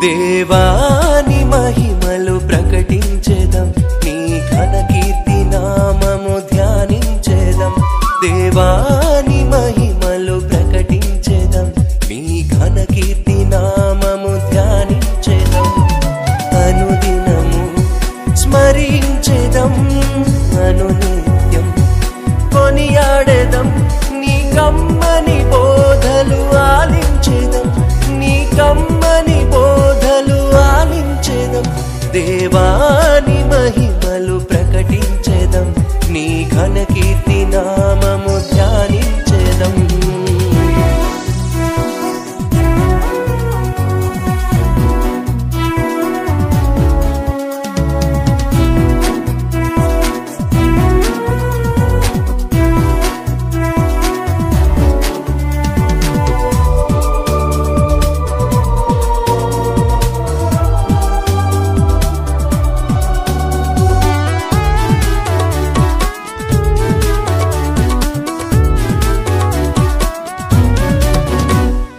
దేవాని మహిమలు ప్రకటించెదం నీ ఘన కీర్తి నామము ధ్యానించెదం దేవాని మహిమలు ప్రకటించెదం నీ ఘన కీర్తి నామము ధ్యానించెదం అనుదినము స్మరించెదం అనునిత్యం కొనియాడెదం నీ కమ్మని బోధలు ఆలించెదం నీ కమ్మని బోధలు ఆలించెదం దేవాని మహిమలు ప్రకటించెదం నీ ఘన కీర్తి నామము ధ్యానించెదం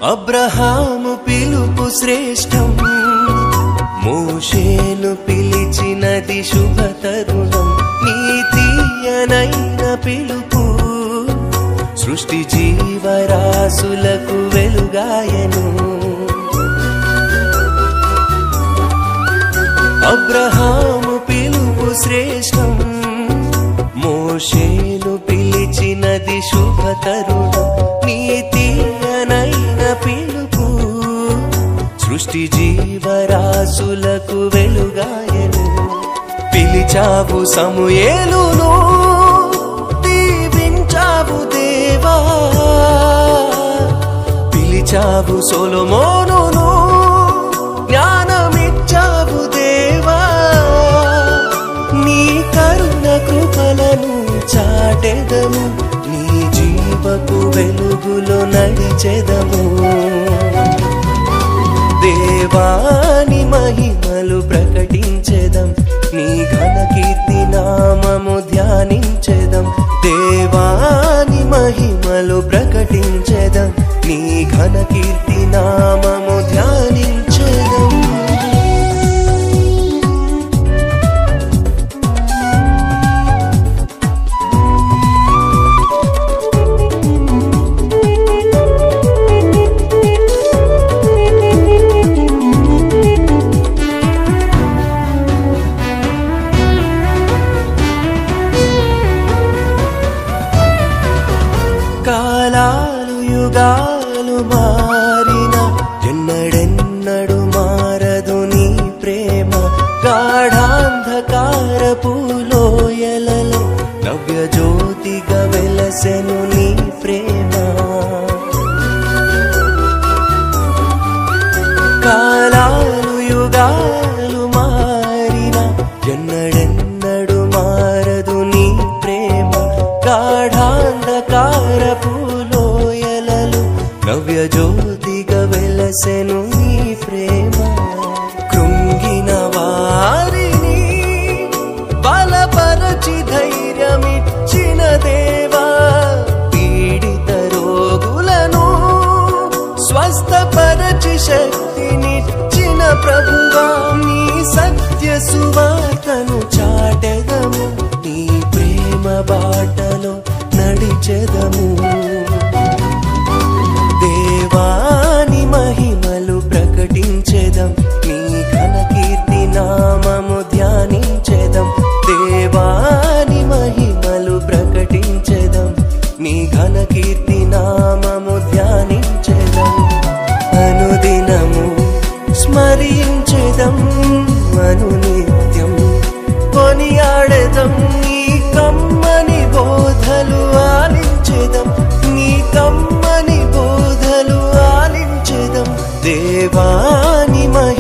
అబ్రహాము పిలుపు శ్రేష్టం మోషేను పిలిచినది శుభతరుణం నీ తీయనైన పిలుపు సృష్టి జీవరాశులకు వెలుగాయను అబ్రహాము పిలుపు శ్రేష్టం మోషేను పిలిచినది శుభతరుణం నీ తీయనైన పిలుపు సృష్టి జీవరాశులకు వెలుగాయను పిలిచావు సమూయేలును దీవించావు దేవా పిలిచావు సొలొమోనును జ్ఞానమిచ్చావు దేవా నీ కరుణ కృపలను చాటెదము నీ జీవపు వెలుగులో నడిచెదము దేవాని మహిమలు ప్రకటించెదం నీ ఘన కీర్తి నామము ధ్యానించెదం దేవాని మహిమలు ప్రకటించెదం నీ ఘన కీర్తి నామము ధ్యానించెదం కాలాలు యుగాలు మారిన ఎన్నడెన్నడు మారదు నీ ప్రేమ గాఢాంధకారపు లోయలలో నవ్య జ్యోతిగా వెలసెను నీ ప్రేమ కాలాలు యుగాలు మారిన ఎన్నడెన్నడు మారదు నీ ప్రేమ గాఢాంధకారపు లోయలలో నవ్య జ్యోతిగా వెలసెను నీ ప్రేమ కృంగిన వారిని బలపరచి ధైర్యమిచ్చిన దేవా పీడిత రోగులను స్వస్థపరచి శక్తినిచ్చిన ప్రభువా నీ సత్య సువార్తను చాటెదము నీ ప్రేమ బాటలో నడిచెదము దేవాని మహిమలు ప్రకటించెదం నీ ఘన కీర్తి నామము ధ్యానించెదం దేవాని మహిమలు ప్రకటించెదం నీ ఘన కీర్తి నామము ధ్యానించెదం అనుదినము స్మరించెదం అనునిత్యం కొనియాడెదం నీ కమ్మని బోధలు ఆలించెదం నీ కమ్మని బోధలు ఆలించెదం దేవాని మహిమ